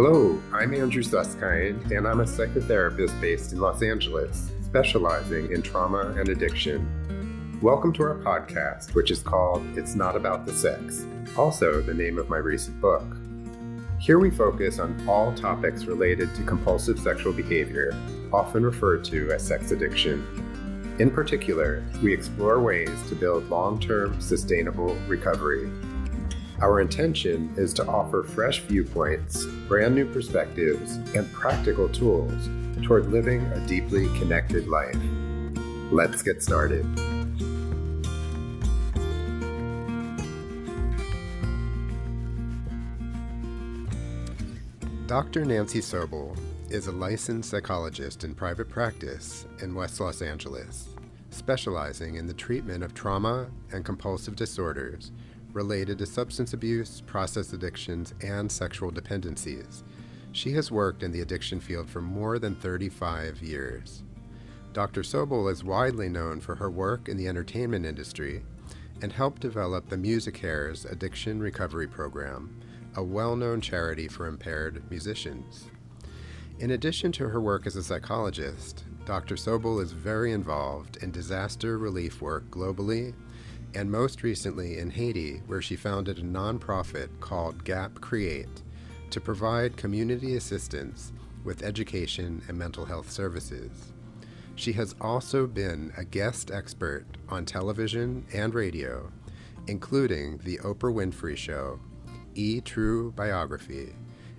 Hello, I'm Andrew Suskind, and I'm a psychotherapist based in Los Angeles, specializing in trauma and addiction. Welcome to our podcast, which is called It's Not About the Sex, also the name of my recent book. Here we focus on all topics related to compulsive sexual behavior, often referred to as sex addiction. In particular, we explore ways to build long-term, sustainable recovery. Our intention is to offer fresh viewpoints, brand new perspectives, and practical tools toward living a deeply connected life. Let's get started. Dr. Nancy Sobel is a licensed psychologist in private practice in West Los Angeles, specializing in the treatment of trauma and compulsive disorders related to substance abuse, process addictions, and sexual dependencies. She has worked in the addiction field for more than 35 years. Dr. Sobel is widely known for her work in the entertainment industry and helped develop the MusiCares Addiction Recovery Program, a well-known charity for impaired musicians. In addition to her work as a psychologist, Dr. Sobel is very involved in disaster relief work globally, and most recently in Haiti, where she founded a nonprofit called Gap Create to provide community assistance with education and mental health services. She has also been a guest expert on television and radio, including The Oprah Winfrey Show, True Biography,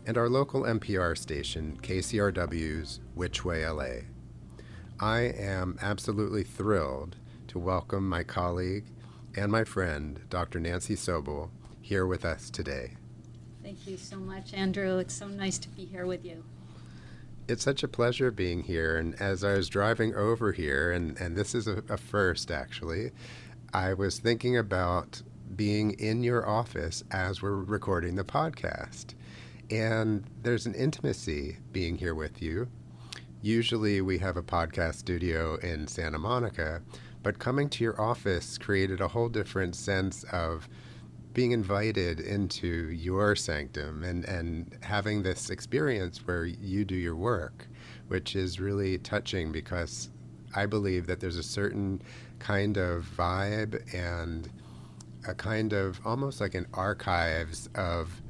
and our local NPR station, KCRW's Which Way LA. I am absolutely thrilled to welcome my colleague and my friend, Dr. Nancy Sobel, here with us today. Thank you so much, Andrew. It's so nice to be here with you. It's such a pleasure being here, and as I was driving over here, and this is a first actually, I was thinking about being in your office as we're recording the podcast. And there's an intimacy being here with you. Usually we have a podcast studio in Santa Monica, but coming to your office created a whole different sense of being invited into your sanctum and having this experience where you do your work, which is really touching because I believe that there's a certain kind of vibe and a kind of almost like an archives of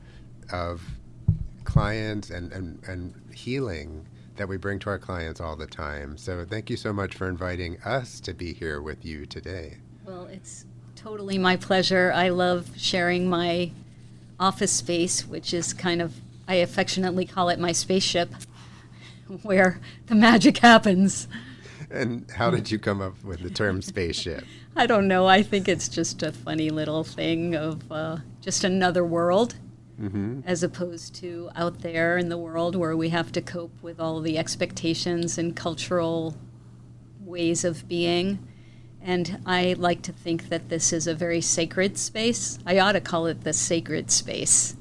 clients and healing that we bring to our clients all the time. So thank you so much for inviting us to be here with you today. Well, it's totally my pleasure. I love sharing my office space, which is I affectionately call it my spaceship, where the magic happens. And how did you come up with the term spaceship? I don't know. I think it's just a funny little thing of just another world. Mm-hmm. As opposed to out there in the world where we have to cope with all the expectations and cultural ways of being. And I like to think that this is a very sacred space. I ought to call it the sacred space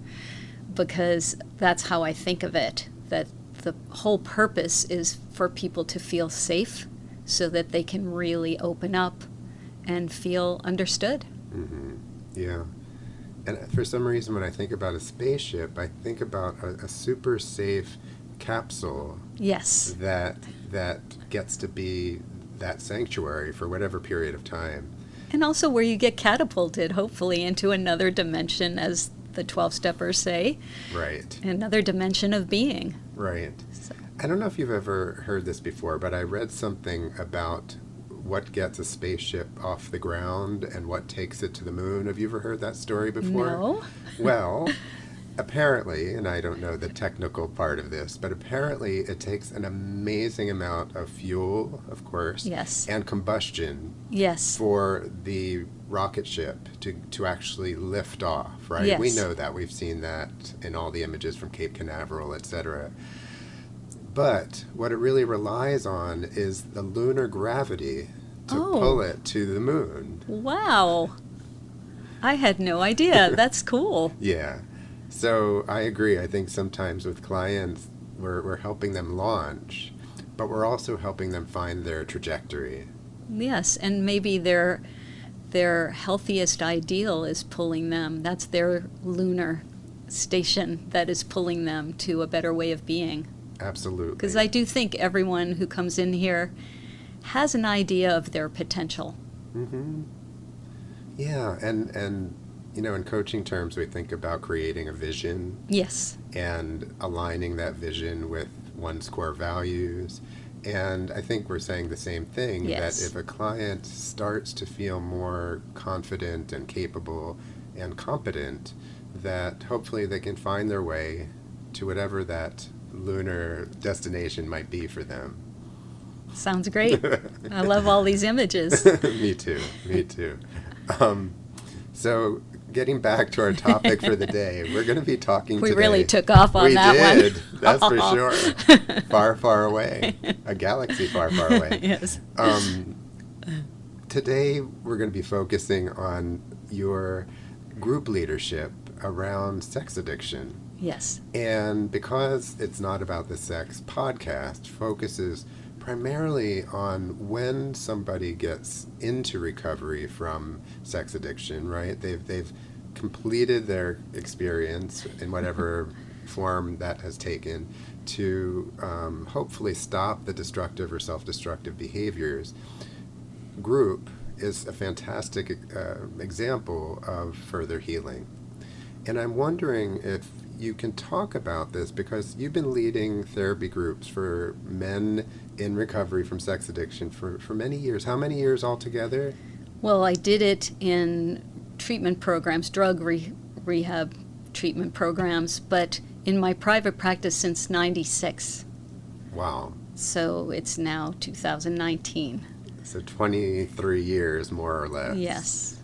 because that's how I think of it, that the whole purpose is for people to feel safe so that they can really open up and feel understood. Mm-hmm. Yeah. And for some reason, when I think about a spaceship, I think about a super safe capsule. Yes. That gets to be that sanctuary for whatever period of time. And also where you get catapulted, hopefully, into another dimension, as the 12-steppers say. Right. Another dimension of being. Right. So. I don't know if you've ever heard this before, but I read something about what gets a spaceship off the ground and what takes it to the moon. Have you ever heard that story before? No. Well, apparently, and I don't know the technical part of this, but apparently it takes an amazing amount of fuel, of course, yes, and combustion, yes, for the rocket ship to actually lift off, right? Yes. We know that. We've seen that in all the images from Cape Canaveral, etc. But what it really relies on is the lunar gravity to pull it to the moon. Wow. I had no idea. That's cool. Yeah. So I agree. I think sometimes with clients, we're helping them launch, but we're also helping them find their trajectory. Yes, and maybe their healthiest ideal is pulling them. That's their lunar station that is pulling them to a better way of being. Absolutely. Because I do think everyone who comes in here has an idea of their potential. Mm-hmm. Yeah, and in coaching terms, we think about creating a vision. Yes. And aligning that vision with one's core values. And I think we're saying the same thing, yes. that if a client starts to feel more confident and capable and competent, that hopefully they can find their way to whatever that lunar destination might be for them. Sounds great. I love all these images. Me too. So getting back to our topic for the day, we're going to be talking today. We really took off on that one. We did, that's for sure. Far, far away. A galaxy far, far away. Yes. Today, we're going to be focusing on your group leadership around sex addiction. Yes. And because it's not about the sex, podcast focuses primarily on when somebody gets into recovery from sex addiction, right? They've completed their experience in whatever form that has taken to hopefully stop the destructive or self-destructive behaviors. Group is a fantastic example of further healing. And I'm wondering if you can talk about this, because you've been leading therapy groups for men in recovery from sex addiction for many years. How many years altogether? Well, I did it in treatment programs, drug rehab treatment programs, but in my private practice since '96. Wow. So it's now 2019. So 23 years, more or less. Yes.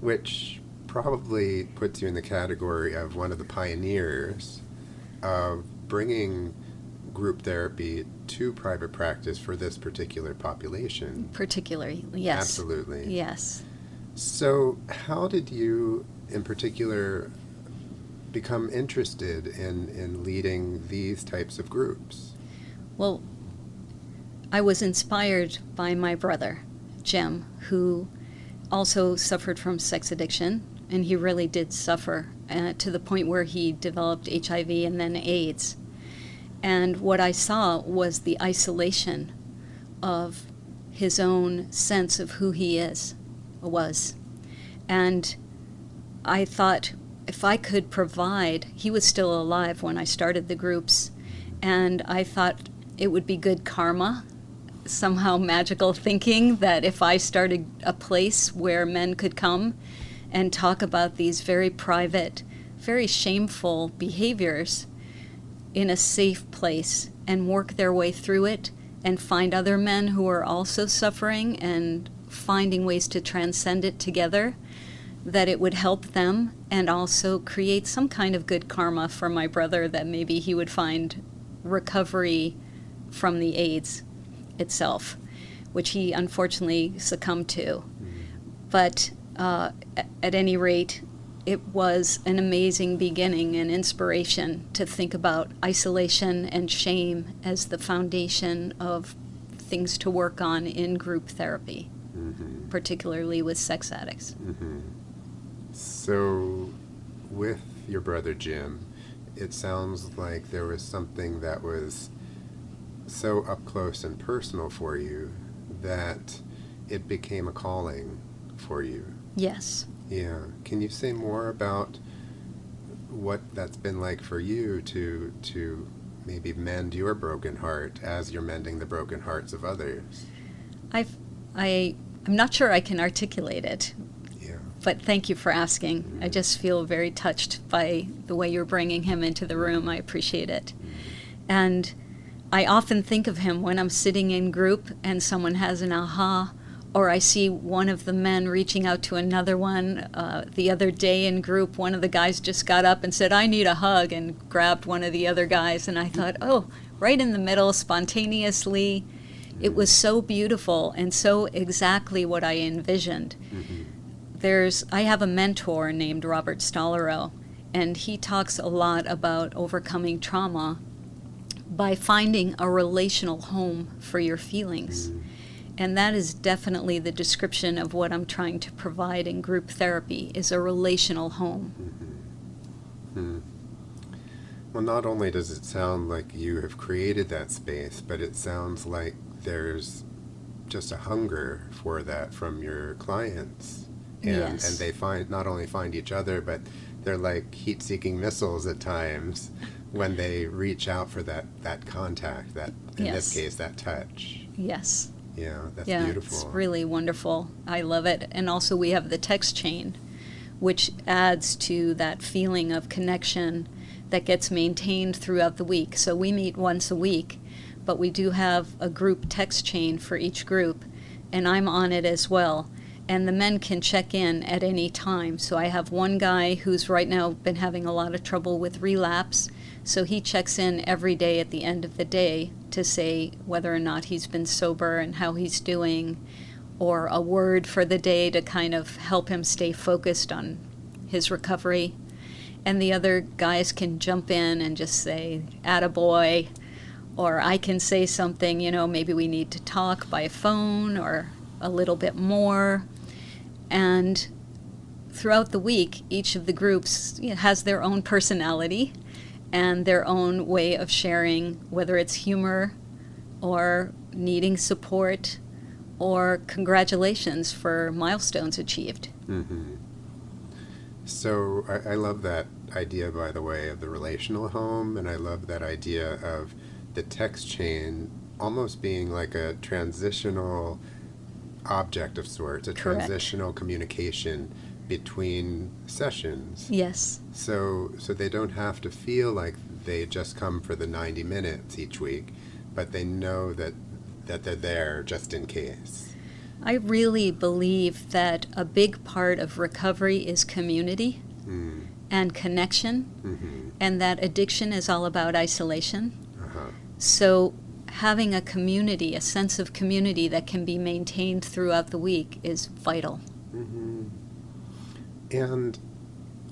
Which probably puts you in the category of one of the pioneers of bringing group therapy to private practice for this particular population. Particularly, yes. Absolutely. Yes. So how did you, in particular, become interested in leading these types of groups? Well, I was inspired by my brother, Jim, who also suffered from sex addiction, and he really did suffer to the point where he developed HIV and then AIDS. And what I saw was the isolation of his own sense of who he was. And I thought, if I could provide, he was still alive when I started the groups, and I thought it would be good karma, somehow magical thinking, that if I started a place where men could come and talk about these very private, very shameful behaviors in a safe place and work their way through it and find other men who are also suffering and finding ways to transcend it together, that it would help them and also create some kind of good karma for my brother, that maybe he would find recovery from the AIDS itself, which he unfortunately succumbed to. But at any rate, it was an amazing beginning and inspiration to think about isolation and shame as the foundation of things to work on in group therapy, particularly with sex addicts. So with your brother Jim, it sounds like there was something that was so up close and personal for you that it became a calling for you. Yes. Yeah. Can you say more about what that's been like for you to maybe mend your broken heart as you're mending the broken hearts of others? I'm not sure I can articulate it. Yeah. But thank you for asking. I just feel very touched by the way you're bringing him into the room. I appreciate it. And I often think of him when I'm sitting in group and someone has an aha, or I see one of the men reaching out to another one. The other day in group, one of the guys just got up and said, "I need a hug," and grabbed one of the other guys. And I thought, oh, right in the middle, spontaneously. It was so beautiful and so exactly what I envisioned. I have a mentor named Robert Stollerow, and he talks a lot about overcoming trauma by finding a relational home for your feelings. And that is definitely the description of what I'm trying to provide in group therapy, is a relational home. Well, not only does it sound like you have created that space, but it sounds like there's just a hunger for that from your clients. And Yes. they not only find each other, but they're like heat-seeking missiles at times when they reach out for that contact, that in this Yes. case, that touch. Yes. Yeah, that's Yeah, beautiful. it's really wonderful. I love it. And also we have the text chain, which adds to that feeling of connection that gets maintained throughout the week. So we meet once a week, but we do have a group text chain for each group, and I'm on it as well. And the men can check in at any time. So I have one guy who's right now been having a lot of trouble with relapse, so he checks in every day at the end of the day to say whether or not he's been sober and how he's doing, or a word for the day to kind of help him stay focused on his recovery. And the other guys can jump in and just say, "Attaboy," or I can say something, maybe we need to talk by phone or a little bit more. And throughout the week, each of the groups has their own personality and their own way of sharing, whether it's humor or needing support or congratulations for milestones achieved. Mm-hmm. So I love that idea, by the way, of the relational home, and I love that idea of the text chain almost being like a transitional object of sorts, a Correct. transitional communication between sessions. Yes. So they don't have to feel like they just come for the 90 minutes each week, but they know that they're there just in case. I really believe that a big part of recovery is community and connection, and that addiction is all about isolation. Uh-huh. So having a community, a sense of community that can be maintained throughout the week is vital. Mm-hmm. And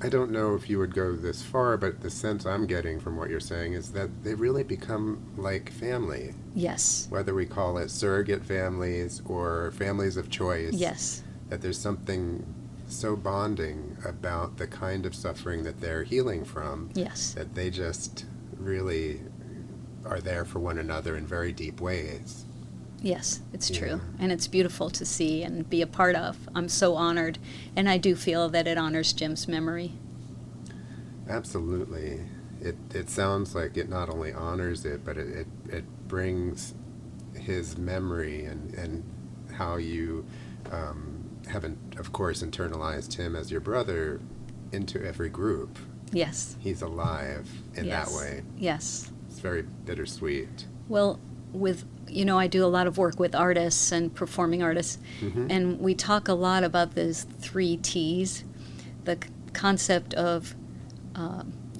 I don't know if you would go this far, but the sense I'm getting from what you're saying is that they really become like family. Yes. Whether we call it surrogate families or families of choice. Yes. That there's something so bonding about the kind of suffering that they're healing from. Yes. That they just really are there for one another in very deep ways. Yes, it's Yeah. true. And it's beautiful to see and be a part of. I'm so honored. And I do feel that it honors Jim's memory. Absolutely. It sounds like it not only honors it, but it brings his memory and how you haven't, of course, internalized him as your brother into every group. Yes. He's alive in Yes. that way. Yes. It's very bittersweet. Well, I do a lot of work with artists and performing artists, and we talk a lot about those 3 T's, the concept of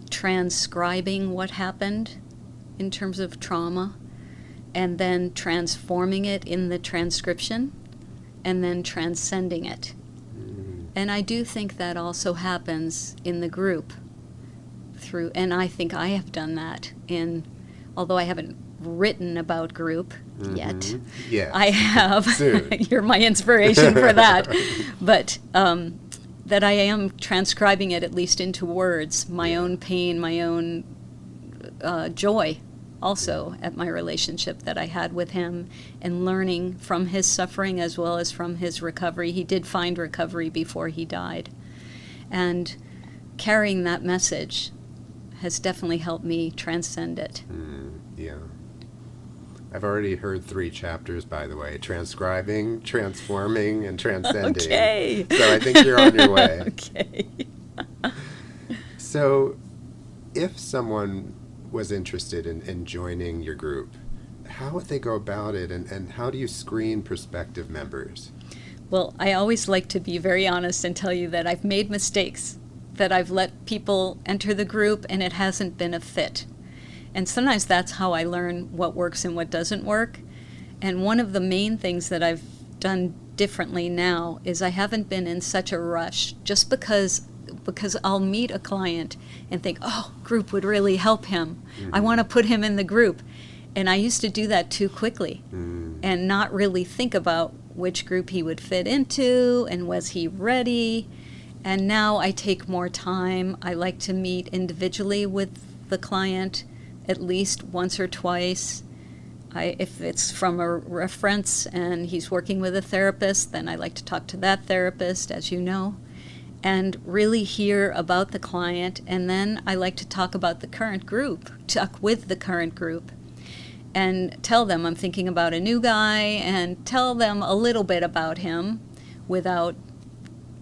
transcribing what happened in terms of trauma, and then transforming it in the transcription, and then transcending it. And I do think that also happens in the group and I think I have done that although I haven't written about group yet. Yeah. I have. Soon. You're my inspiration for that. But that I am transcribing it at least into words, my own pain, my own joy also at my relationship that I had with him, and learning from his suffering as well as from his recovery. He did find recovery before he died. And carrying that message has definitely helped me transcend it. Yeah. I've already heard 3 chapters, by the way: transcribing, transforming, and transcending. Okay. So I think you're on your way. Okay. So if someone was interested in joining your group, how would they go about it, and how do you screen prospective members? Well, I always like to be very honest and tell you that I've made mistakes, that I've let people enter the group and it hasn't been a fit. And sometimes that's how I learn what works and what doesn't work. And one of the main things that I've done differently now is I haven't been in such a rush, just because I'll meet a client and think, oh, group would really help him. I want to put him in the group. And I used to do that too quickly and not really think about which group he would fit into and was he ready. And now I take more time. I like to meet individually with the client at least once or twice. If it's from a reference and he's working with a therapist, then I like to talk to that therapist, as you know, and really hear about the client. And then I like to talk about the current group, talk with the current group, and tell them I'm thinking about a new guy, and tell them a little bit about him without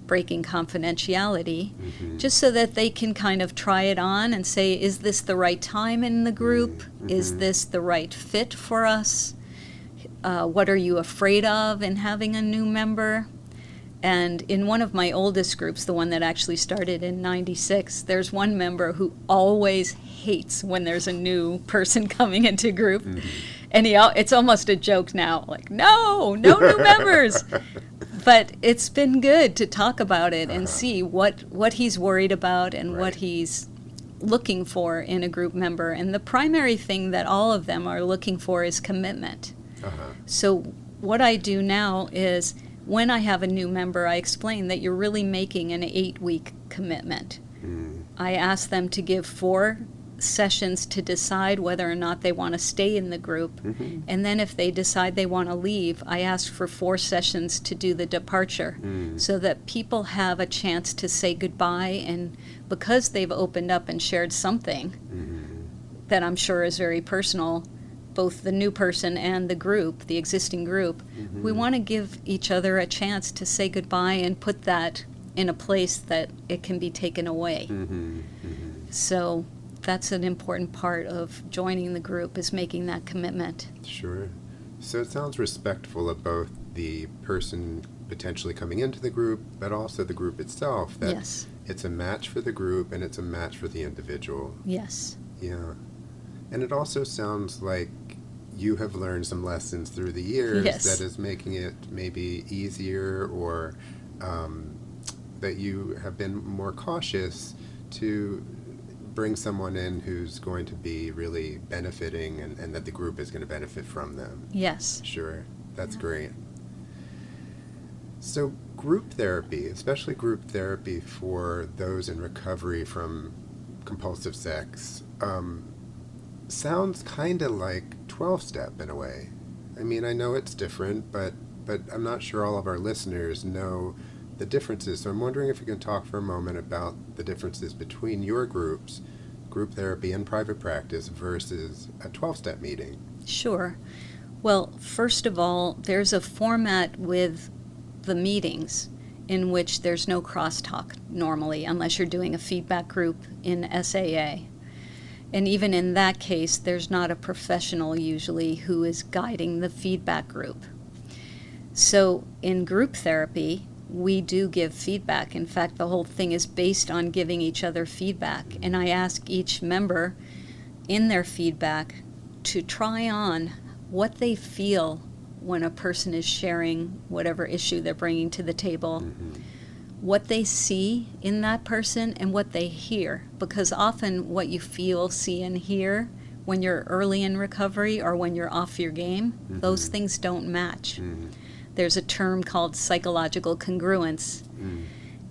breaking confidentiality, just so that they can kind of try it on and say, is this the right time in the group? Is this the right fit for us? What are you afraid of in having a new member? And in one of my oldest groups, the one that actually started in '96, there's one member who always hates when there's a new person coming into group. And it's almost a joke now, like, no new members. But it's been good to talk about it and see what he's worried about and what he's looking for in a group member. And the primary thing that all of them are looking for is commitment. So what I do now is, when I have a new member, I explain that you're really making an 8-week commitment. I ask them to give 4 sessions to decide whether or not they want to stay in the group. And then if they decide they want to leave, I ask for 4 sessions to do the departure, so that people have a chance to say goodbye. And because they've opened up and shared something that I'm sure is very personal, both the new person and the group, the existing group, we want to give each other a chance to say goodbye and put that in a place that it can be taken away. So that's an important part of joining the group, is making that commitment. Sure. So it sounds respectful of both the person potentially coming into the group, but also the group itself, that Yes. it's a match for the group and it's a match for the individual. Yes. Yeah. And it also sounds like you have learned some lessons through the years that is making it maybe easier, or that you have been more cautious to bring someone in who's going to be really benefiting, and that the group is going to benefit from them. Yes. Sure. That's great. So group therapy, especially group therapy for those in recovery from compulsive sex, sounds kind of like 12-step in a way. I mean, I know it's different, but I'm not sure all of our listeners know the differences. So I'm wondering if you can talk for a moment about the differences between your groups, group therapy and private practice, versus a 12-step meeting. Sure. Well, first of all, there's a format with the meetings in which there's no crosstalk normally, unless you're doing a feedback group in SAA. And even in that case, there's not a professional usually who is guiding the feedback group. So in group therapy, we do give feedback. In fact, the whole thing is based on giving each other feedback. And I ask each member in their feedback to try on what they feel when a person is sharing whatever issue they're bringing to the table, what they see in that person and what they hear. Because often what you feel, see, and hear when you're early in recovery or when you're off your game, those things don't match. There's a term called psychological congruence.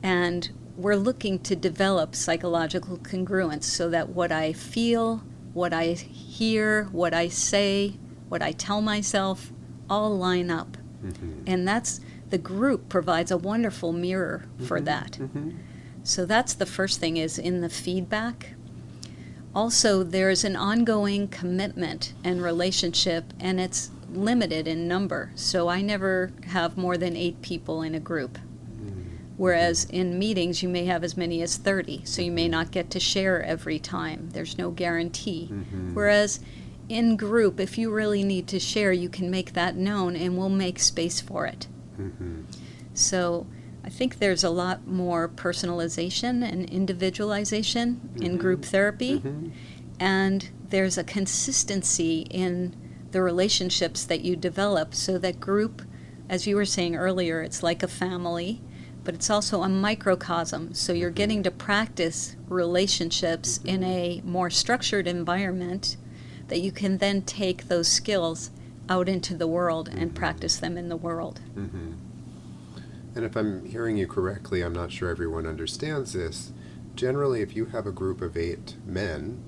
And we're looking to develop psychological congruence so that what I feel, what I hear, what I say, what I tell myself, all line up. And the group provides a wonderful mirror for that. So that's the first thing, is in the feedback. Also, there's an ongoing commitment and relationship, and it's limited in number. So I never have more than 8 people in a group. Whereas in meetings, you may have as many as 30, so you may not get to share every time. There's no guarantee. Whereas in group, if you really need to share, you can make that known, and we'll make space for it. So I think there's a lot more personalization and individualization in group therapy, and there's a consistency in the relationships that you develop, so that group, as you were saying earlier, it's like a family, but it's also a microcosm. So you're getting to practice relationships in a more structured environment that you can then take those skills out into the world and practice them in the world. And if I'm hearing you correctly, I'm not sure everyone understands this. Generally, if you have a group of 8 men,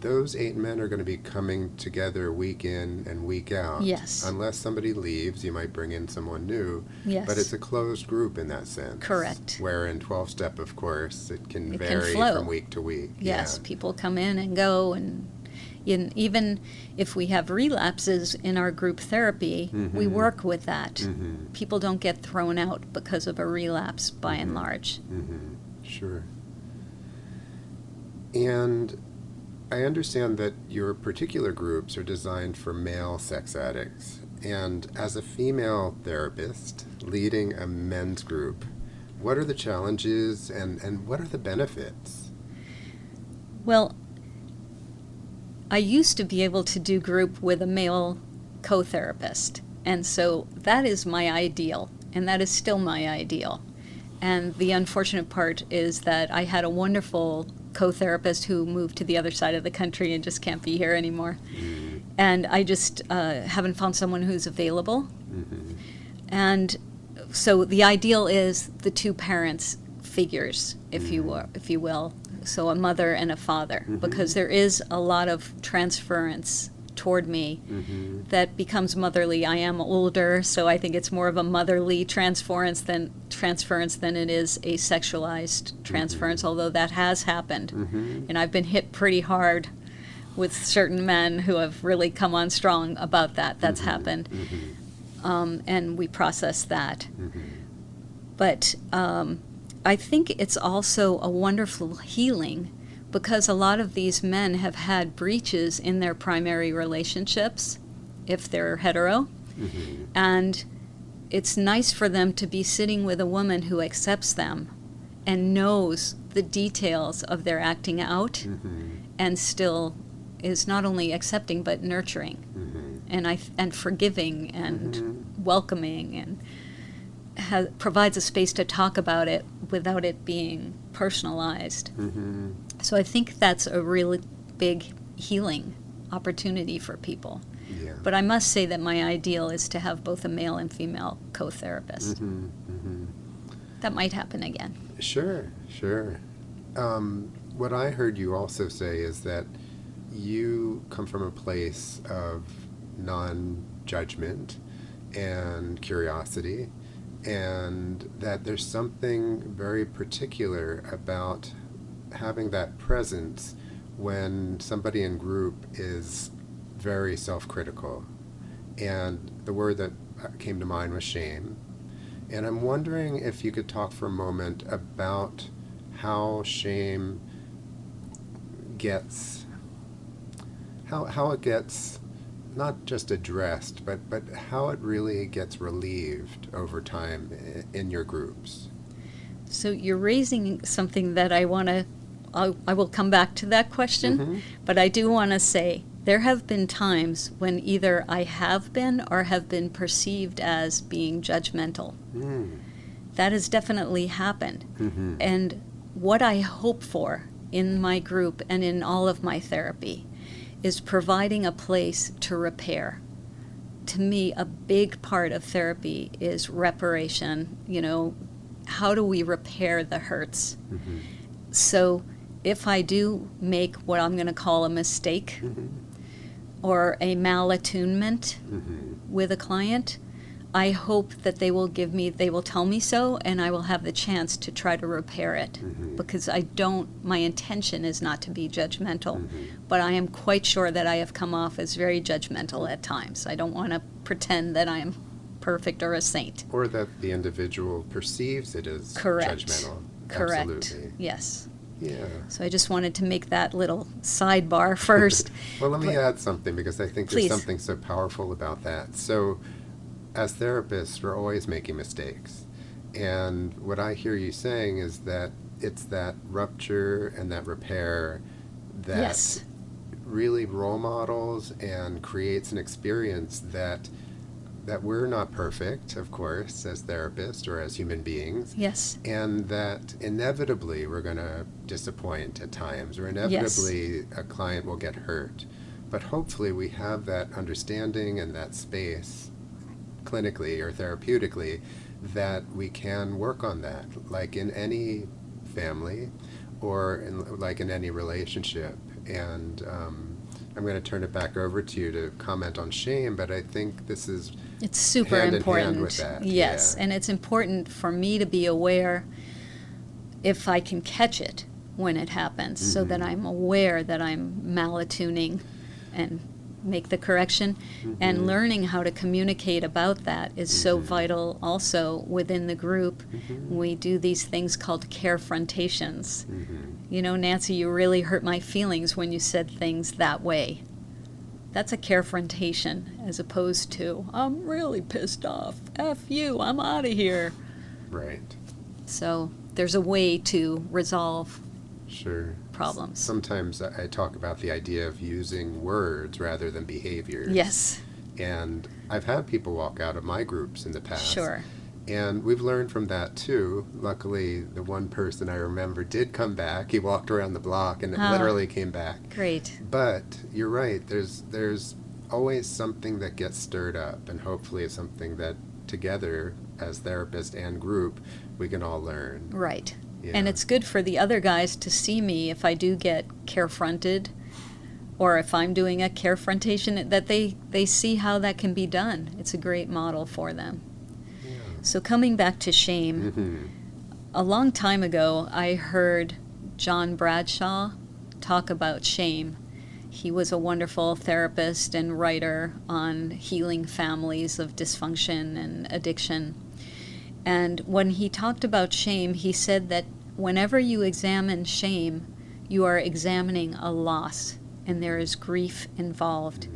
those 8 men are going to be coming together week in and week out. Yes. Unless somebody leaves, you might bring in someone new. Yes. But it's a closed group in that sense. Correct. Where in 12-step, of course, it can It vary can flow from week to week. Yes, Yeah. people come in and go, and even if we have relapses in our group therapy, we work with that. People don't get thrown out because of a relapse, by and large. Sure. And I understand that your particular groups are designed for male sex addicts. And as a female therapist leading a men's group, what are the challenges and what are the benefits? Well, I used to be able to do group with a male co-therapist, and so that is my ideal, and that is still my ideal. And the unfortunate part is that I had a wonderful co-therapist who moved to the other side of the country and just can't be here anymore. And I just haven't found someone who's available. And so the ideal is the two parents figures, if you will. So a mother and a father, because there is a lot of transference toward me that becomes motherly. I am older, so I think it's more of a motherly transference than it is a sexualized transference, although that has happened. And I've been hit pretty hard with certain men who have really come on strong about that. That's happened. And we process that. But I think it's also a wonderful healing, because a lot of these men have had breaches in their primary relationships, if they're hetero. And it's nice for them to be sitting with a woman who accepts them and knows the details of their acting out, and still is not only accepting but nurturing, and forgiving and welcoming, and provides a space to talk about it without it being personalized. So I think that's a really big healing opportunity for people. Yeah. But I must say that my ideal is to have both a male and female co-therapist. That might happen again. Sure. What I heard you also say is that you come from a place of non-judgment and curiosity, and that there's something very particular about having that presence when somebody in group is very self-critical. And the word that came to mind was shame. And I'm wondering if you could talk for a moment about how shame gets, how it gets not just addressed, but how it really gets relieved over time in your groups. So you're raising something that I will come back to that question, but I do want to say there have been times when either I have been or have been perceived as being judgmental. That has definitely happened. And what I hope for in my group and in all of my therapy is providing a place to repair. To me, a big part of therapy is reparation. How do we repair the hurts? So if I do make what I'm going to call a mistake or a malattunement with a client, I hope that they will tell me so, and I will have the chance to try to repair it. Because my intention is not to be judgmental, but I am quite sure that I have come off as very judgmental at times. I don't want to pretend that I am perfect or a saint. Or that the individual perceives it as judgmental. Correct. Absolutely. Yes. Yeah. So I just wanted to make that little sidebar first. Well, let me add something, because I think there's Please. something so powerful about that. So as therapists, we're always making mistakes. And what I hear you saying is that it's that rupture and that repair that really role models and creates an experience that we're not perfect, of course, as therapists or as human beings. Yes. And that inevitably we're going to disappoint at times, or inevitably a client will get hurt. But hopefully we have that understanding and that space clinically or therapeutically that we can work on that, like in any family or like in any relationship. And I'm going to turn it back over to you to comment on shame, but I think this is It's super hand important. in hand with that. Yes, Yeah. and it's important for me to be aware if I can catch it when it happens, so that I'm aware that I'm malattuning and make the correction. And learning how to communicate about that is so vital also within the group. We do these things called carefrontations. You know, Nancy, you really hurt my feelings when you said things that way. That's a carefrontation, as opposed to, I'm really pissed off. F you, I'm out of here. Right. So there's a way to resolve Sure. problems. Sometimes I talk about the idea of using words rather than behaviors. Yes, And I've had people walk out of my groups in the past. sure. And we've learned from that too. Luckily, the one person I remember did come back. He walked around the block and literally came back. Great. But you're right. There's always something that gets stirred up, and hopefully it's something that together as therapist and group we can all learn. Right. Yeah. And it's good for the other guys to see me if I do get carefronted, or if I'm doing a carefrontation, that they see how that can be done. It's a great model for them. Yeah. So coming back to shame, a long time ago I heard John Bradshaw talk about shame. He was a wonderful therapist and writer on healing families of dysfunction and addiction. And when he talked about shame, he said that whenever you examine shame, you are examining a loss, and there is grief involved.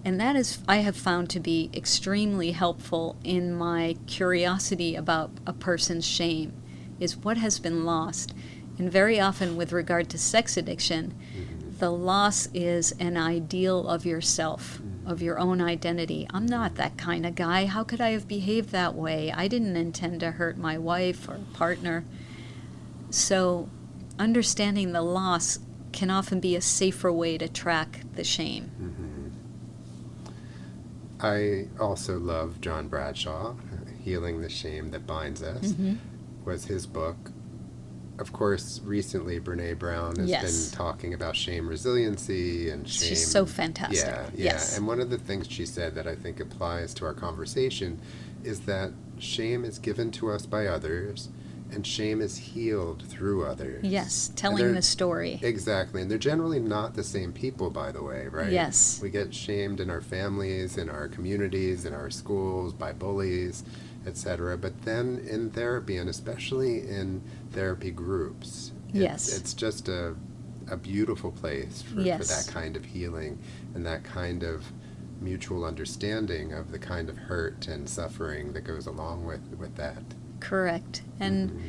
And that is, I have found to be extremely helpful in my curiosity about a person's shame, is what has been lost. And very often with regard to sex addiction, the loss is an ideal of yourself, of your own identity. I'm not that kind of guy. How could I have behaved that way? I didn't intend to hurt my wife or partner. So understanding the loss can often be a safer way to track the shame. I also love John Bradshaw. Healing the Shame That Binds Us was his book. Of course, recently Brene Brown has been talking about shame resiliency and shame. She's so fantastic. Yeah. Yes. And one of the things she said that I think applies to our conversation is that shame is given to us by others, and shame is healed through others. Yes, telling the story. Exactly. And they're generally not the same people, by the way, right? Yes. We get shamed in our families, in our communities, in our schools, by bullies, etc. But then in therapy, and especially in therapy groups, it's just a beautiful place for that kind of healing and that kind of mutual understanding of the kind of hurt and suffering that goes along with that. Correct. And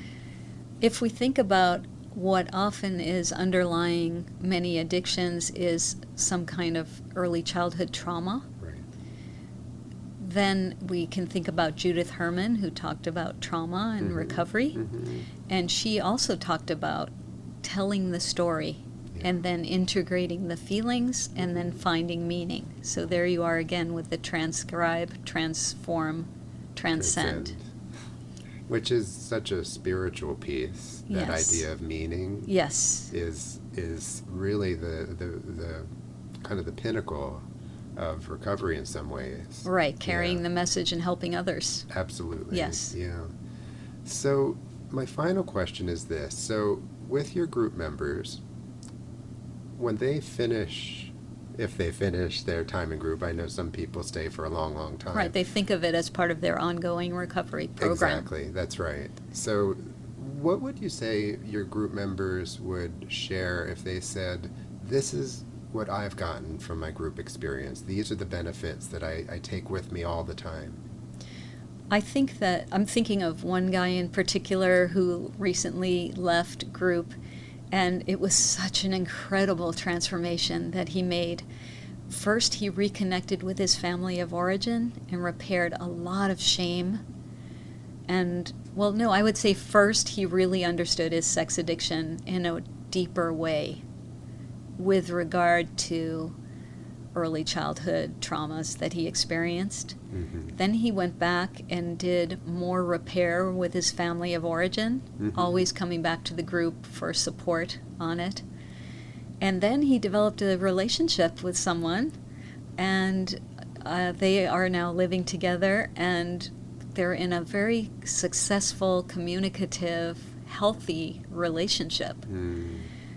if we think about what often is underlying many addictions is some kind of early childhood trauma, then we can think about Judith Herman, who talked about trauma and recovery. And she also talked about telling the story and then integrating the feelings and then finding meaning. So there you are again with the transcribe, transform, transcend. Which is such a spiritual piece. That idea of meaning is really the kind of the pinnacle of recovery in some ways. Right, carrying the message and helping others. Absolutely. Yes. Yeah. So my final question is this. So with your group members, when they finish, if they finish their time in group, I know some people stay for a long, long time. Right, they think of it as part of their ongoing recovery program. Exactly, that's right. So what would you say your group members would share if they said, this is what I've gotten from my group experience. These are the benefits that I take with me all the time. I think that I'm thinking of one guy in particular who recently left group, and it was such an incredible transformation that he made. First, he reconnected with his family of origin and repaired a lot of shame. And, well, no, I would say first he really understood his sex addiction in a deeper way, with regard to early childhood traumas that he experienced. Then he went back and did more repair with his family of origin, always coming back to the group for support on it. And then he developed a relationship with someone, and they are now living together, and they're in a very successful, communicative, healthy relationship.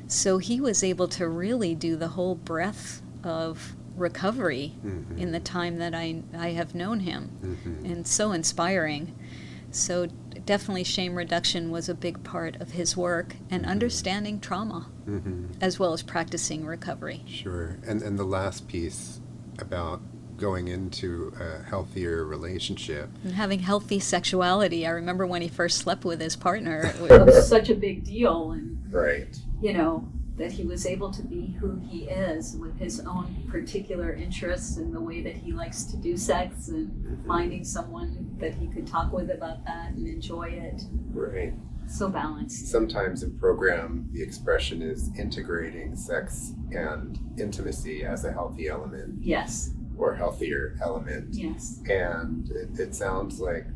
So he was able to really do the whole breadth of recovery in the time that I have known him, and so inspiring. So definitely shame reduction was a big part of his work, and understanding trauma, as well as practicing recovery. Sure. And the last piece about going into a healthier relationship. And having healthy sexuality. I remember when he first slept with his partner, it was such a big deal. And, Right. you know, that he was able to be who he is with his own particular interests and the way that he likes to do sex, and finding someone that he could talk with about that and enjoy it. Right. So balanced. Sometimes in program, the expression is integrating sex and intimacy as a healthy element. Yes. Or healthier element. Yes. And it sounds like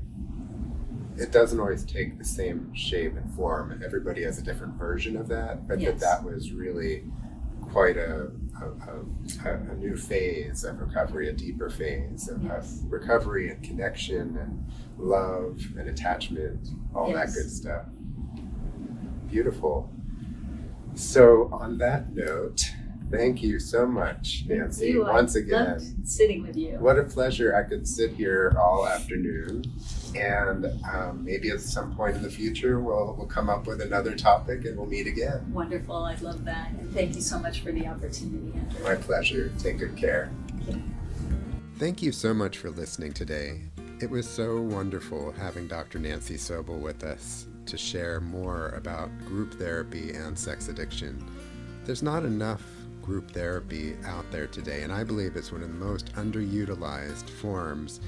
it doesn't always take the same shape and form. Everybody has a different version of that, but Yes. that was really quite a new phase of recovery, a deeper phase of recovery and connection and love and attachment, all that good stuff. Beautiful. So on that note, thank you so much, Nancy, once again. Loved sitting with you. What a pleasure. I could sit here all afternoon, and maybe at some point in the future we'll come up with another topic and we'll meet again. Wonderful. I'd love that. And thank you so much for the opportunity, Andrew. My pleasure. Take good care. Thank you. Thank you so much for listening today. It was so wonderful having Dr. Nancy Sobel with us to share more about group therapy and sex addiction. There's not enough group therapy out there today, and I believe it's one of the most underutilized forms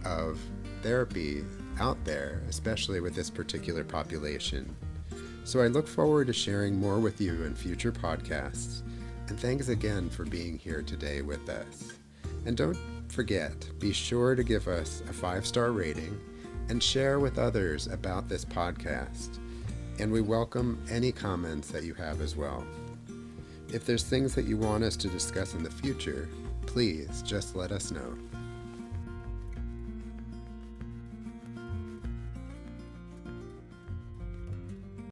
of therapy out there, especially with this particular population. So I look forward to sharing more with you in future podcasts, and thanks again for being here today with us. And don't forget, be sure to give us a 5-star rating and share with others about this podcast. And we welcome any comments that you have as well. If there's things that you want us to discuss in the future, please just let us know.